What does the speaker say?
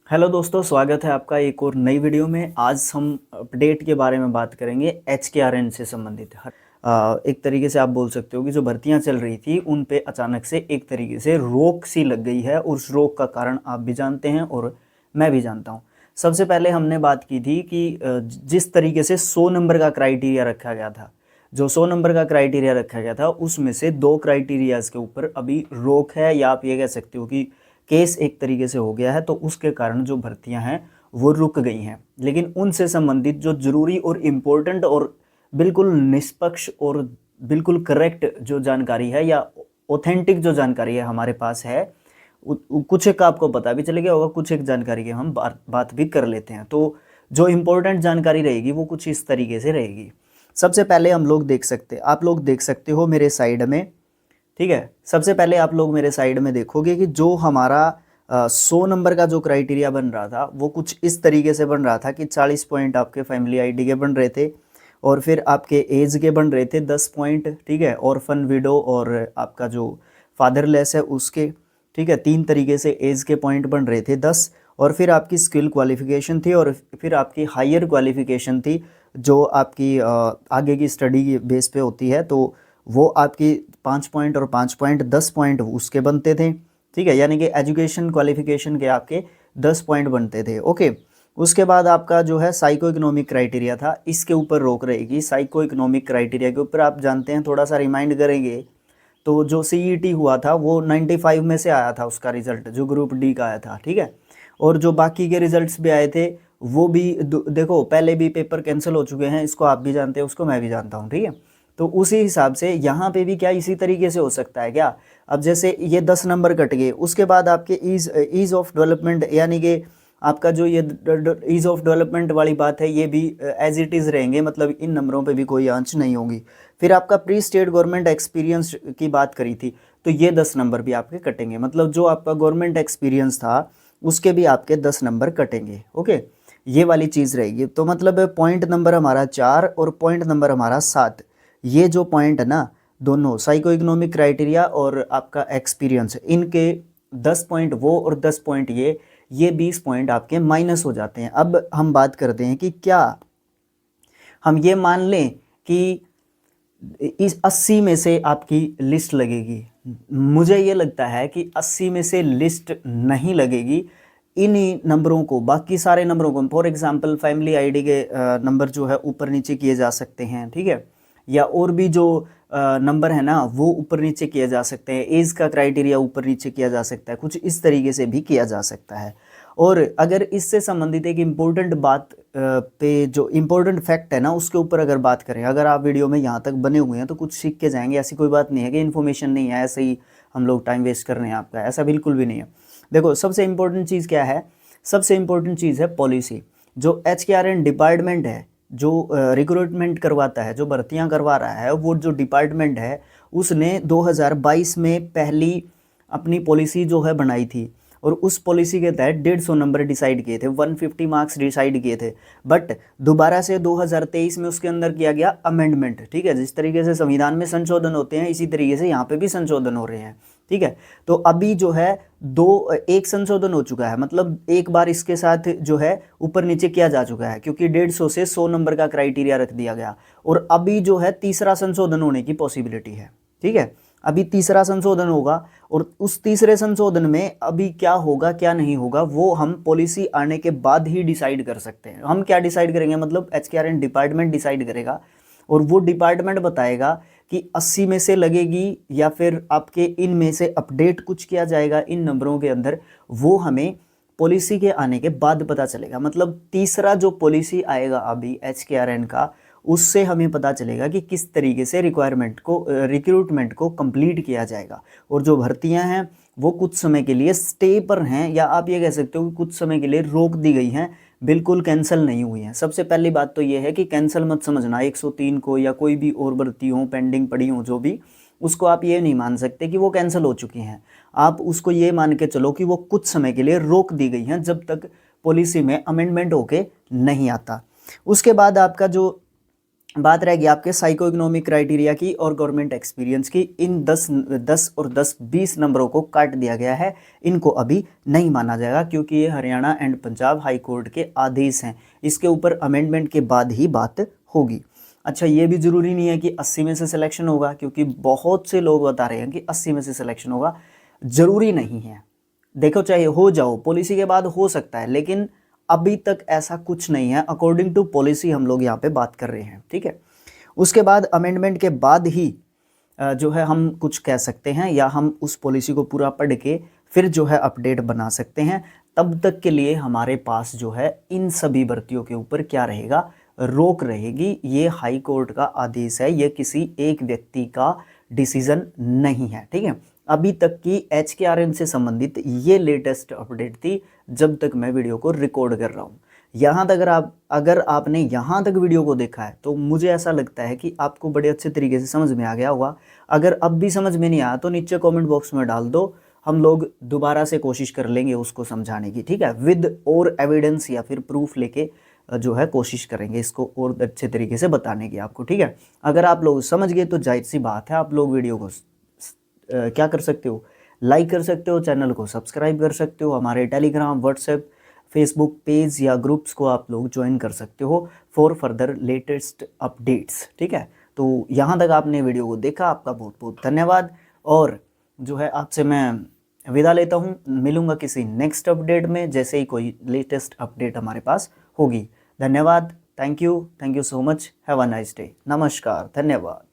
Hello दोस्तों, स्वागत है आपका एक और नई वीडियो में। आज हम अपडेट के बारे में बात करेंगे HKRN से संबंधित। एक तरीके से आप बोल सकते हो कि जो भर्तियां चल रही थी उन पे अचानक से एक तरीके से रोक सी लग गई है, और उस रोक का कारण आप भी जानते हैं और मैं भी जानता हूं। सबसे पहले हमने बात की थी कि जिस तरीके से 100 नंबर का क्राइटेरिया रखा गया था, जो 100 नंबर का क्राइटेरिया रखा गया था उसमें से 2 क्राइटेरियाज के ऊपर अभी रोक है, या आप ये कह सकते हो कि केस एक तरीके से हो गया है। तो उसके कारण जो भर्तियां हैं वो रुक गई हैं, लेकिन उनसे संबंधित जो जरूरी और इम्पोर्टेंट और बिल्कुल निष्पक्ष और बिल्कुल करेक्ट जो जानकारी है या ऑथेंटिक जो जानकारी है हमारे पास है, कुछ एक आपको पता भी चले गया होगा, कुछ एक जानकारी की हम बात भी कर लेते हैं। तो जो इम्पोर्टेंट जानकारी रहेगी वो कुछ इस तरीके से रहेगी। सबसे पहले हम लोग आप लोग देख सकते हो मेरे साइड में, ठीक है। सबसे पहले आप लोग मेरे साइड में देखोगे कि जो हमारा 100 नंबर का जो क्राइटेरिया बन रहा था वो कुछ इस तरीके से बन रहा था कि 40 पॉइंट आपके फैमिली आईडी के बन रहे थे, और फिर आपके एज के बन रहे थे 10 पॉइंट, ठीक है। ऑर्फन विडो और आपका जो फादरलेस है उसके, ठीक है, 3 तरीके से एज के पॉइंट बन रहे थे 10। और फिर आपकी स्किल क्वालिफिकेशन थी, और फिर आपकी हायर क्वालिफिकेशन थी जो आपकी आगे की स्टडी की बेस पे होती है। तो वो आपकी 5 पॉइंट और 5 पॉइंट 10 पॉइंट उसके बनते थे, ठीक है। यानी कि एजुकेशन क्वालिफिकेशन के आपके 10 पॉइंट बनते थे, ओके। उसके बाद आपका जो है साइको इकोनॉमिक क्राइटेरिया था, इसके ऊपर रोक रहेगी। साइको इकोनॉमिक क्राइटेरिया के ऊपर आप जानते हैं, थोड़ा सा रिमाइंड करेंगे तो जो CET हुआ था वो 95 में से आया था उसका रिजल्ट, जो ग्रुप डी का आया था, ठीक है। और जो बाकी के रिजल्ट्स भी आए थे वो भी देखो, पहले भी पेपर कैंसिल हो चुके हैं, इसको आप भी जानते हैं, उसको मैं भी जानता हूँ, ठीक है। तो उसी हिसाब से यहाँ पे भी क्या इसी तरीके से हो सकता है क्या? अब जैसे ये 10 नंबर कट गए, उसके बाद आपके ईज ऑफ डेवलपमेंट, यानी कि आपका जो ये ईज ऑफ डेवलपमेंट वाली बात है, ये भी एज इट इज़ रहेंगे, मतलब इन नंबरों पे भी कोई आंच नहीं होगी। फिर आपका प्री स्टेट गवर्नमेंट एक्सपीरियंस की बात करी थी, तो ये 10 नंबर भी आपके कटेंगे, मतलब जो आपका गवर्नमेंट एक्सपीरियंस था उसके भी आपके 10 नंबर कटेंगे, ओके। ये वाली चीज़ रहेगी। तो मतलब पॉइंट नंबर हमारा 4 और पॉइंट नंबर हमारा 7, ये जो पॉइंट है ना, दोनों साइको इकोनॉमिक क्राइटेरिया और आपका एक्सपीरियंस, इनके 10 पॉइंट वो और 10 पॉइंट ये 20 पॉइंट आपके माइनस हो जाते हैं। अब हम बात करते हैं कि क्या हम ये मान लें कि इस 80 में से आपकी लिस्ट लगेगी? मुझे ये लगता है कि 80 में से लिस्ट नहीं लगेगी। इन्हीं नंबरों को, बाकी सारे नंबरों को, फॉर एग्जांपल फैमिली आईडी के नंबर जो है ऊपर नीचे किए जा सकते हैं, ठीक है, या और भी जो नंबर है ना वो ऊपर नीचे किए जा सकते हैं, एज का क्राइटेरिया ऊपर नीचे किया जा सकता है, कुछ इस तरीके से भी किया जा सकता है। और अगर इससे संबंधित एक इम्पोर्टेंट बात पे, जो इम्पोर्टेंट फैक्ट है ना उसके ऊपर अगर बात करें, अगर आप वीडियो में यहाँ तक बने हुए हैं तो कुछ सीख के जाएंगे। ऐसी कोई बात नहीं है कि इन्फॉर्मेशन नहीं है, ऐसे ही हम लोग टाइम वेस्ट कर रहे हैं आपका, ऐसा बिल्कुल भी नहीं है। देखो, सबसे इम्पोर्टेंट चीज़ क्या है? सबसे इम्पोर्टेंट चीज़ है पॉलिसी। जो HKRN डिपार्टमेंट है, जो रिक्रूटमेंट करवाता है, जो भर्तियां करवा रहा है, वो जो डिपार्टमेंट है उसने 2022 में पहली अपनी पॉलिसी जो है बनाई थी, और उस पॉलिसी के तहत 150 नंबर डिसाइड किए थे, 150 मार्क्स डिसाइड किए थे। बट दोबारा से 2023 में उसके अंदर किया गया अमेंडमेंट, ठीक है। जिस तरीके से संविधान में संशोधन होते हैं इसी तरीके से यहाँ पे भी संशोधन हो रहे हैं, ठीक है। तो अभी जो है एक संशोधन हो चुका है, मतलब एक बार इसके साथ जो है ऊपर नीचे किया जा चुका है, क्योंकि 150 से 100 नंबर का क्राइटेरिया रख दिया गया, और अभी जो है तीसरा संशोधन होने की पॉसिबिलिटी है, ठीक है। अभी तीसरा संशोधन होगा, और उस तीसरे संशोधन में अभी क्या होगा क्या नहीं होगा वो हम पॉलिसी आने के बाद ही डिसाइड कर सकते हैं। हम क्या डिसाइड करेंगे, मतलब HKRN डिपार्टमेंट डिसाइड करेगा, और वो डिपार्टमेंट बताएगा कि 80 में से लगेगी या फिर आपके इन में से अपडेट कुछ किया जाएगा इन नंबरों के अंदर, वो हमें पॉलिसी के आने के बाद पता चलेगा। मतलब तीसरा जो पॉलिसी आएगा अभी HKRN का, उससे हमें पता चलेगा कि किस तरीके से रिक्रूटमेंट को कंप्लीट किया जाएगा। और जो भर्तियां हैं वो कुछ समय के लिए स्टे पर हैं, या आप ये कह सकते हो कि कुछ समय के लिए रोक दी गई हैं, बिल्कुल कैंसिल नहीं हुई हैं। सबसे पहली बात तो ये है कि कैंसिल मत समझना 103 को, या कोई भी और भर्ती हो पेंडिंग पड़ी हो जो भी, उसको आप ये नहीं मान सकते कि वो कैंसिल हो चुकी हैं। आप उसको ये मान के चलो कि वो कुछ समय के लिए रोक दी गई हैं, जब तक पॉलिसी में अमेंडमेंट होके नहीं आता। उसके बाद आपका जो बात रहेगी आपके साइको इकोनॉमिक क्राइटेरिया की और गवर्नमेंट एक्सपीरियंस की। इन 10 और 10-20 नंबरों को काट दिया गया है, इनको अभी नहीं माना जाएगा क्योंकि ये Haryana and Punjab high court के आदेश हैं। इसके ऊपर अमेंडमेंट के बाद ही बात होगी। अच्छा, ये भी ज़रूरी नहीं है कि 80 में से सिलेक्शन होगा, क्योंकि बहुत से लोग बता रहे हैं कि 80 में से सिलेक्शन होगा। ज़रूरी नहीं है, देखो चाहे हो जाओ, पॉलिसी के बाद हो सकता है, लेकिन अभी तक ऐसा कुछ नहीं है। अकॉर्डिंग टू पॉलिसी हम लोग यहाँ पे बात कर रहे हैं, ठीक है। उसके बाद अमेंडमेंट के बाद ही जो है हम कुछ कह सकते हैं, या हम उस पॉलिसी को पूरा पढ़ के फिर जो है अपडेट बना सकते हैं। तब तक के लिए हमारे पास जो है इन सभी भर्तियों के ऊपर क्या रहेगा, रोक रहेगी। ये हाई कोर्ट का आदेश है, ये किसी एक व्यक्ति का डिसीजन नहीं है, ठीक है। अभी तक की HKRN से संबंधित ये लेटेस्ट अपडेट थी जब तक मैं वीडियो को रिकॉर्ड कर रहा हूँ। यहाँ तक अगर आपने यहाँ तक वीडियो को देखा है तो मुझे ऐसा लगता है कि आपको बड़े अच्छे तरीके से समझ में आ गया होगा। अगर अब भी समझ में नहीं आया तो नीचे कमेंट बॉक्स में डाल दो, हम लोग दोबारा से कोशिश कर लेंगे उसको समझाने की, ठीक है। विद और एविडेंस या फिर प्रूफ लेके जो है कोशिश करेंगे इसको और अच्छे तरीके से बताने की आपको, ठीक है। अगर आप लोग समझ गए तो जाहिर सी बात है आप लोग वीडियो को क्या कर सकते हो, लाइक कर सकते हो, चैनल को सब्सक्राइब कर सकते हो, हमारे टेलीग्राम, व्हाट्सएप, फेसबुक पेज या ग्रुप्स को आप लोग ज्वाइन कर सकते हो फॉर फर्दर लेटेस्ट अपडेट्स, ठीक है। तो यहाँ तक आपने वीडियो को देखा, आपका बहुत बहुत धन्यवाद। और जो है आपसे मैं विदा लेता हूँ, मिलूँगा किसी नेक्स्ट अपडेट में जैसे ही कोई लेटेस्ट अपडेट हमारे पास होगी। धन्यवाद, thank you so much, have a nice day, नमस्कार, धन्यवाद।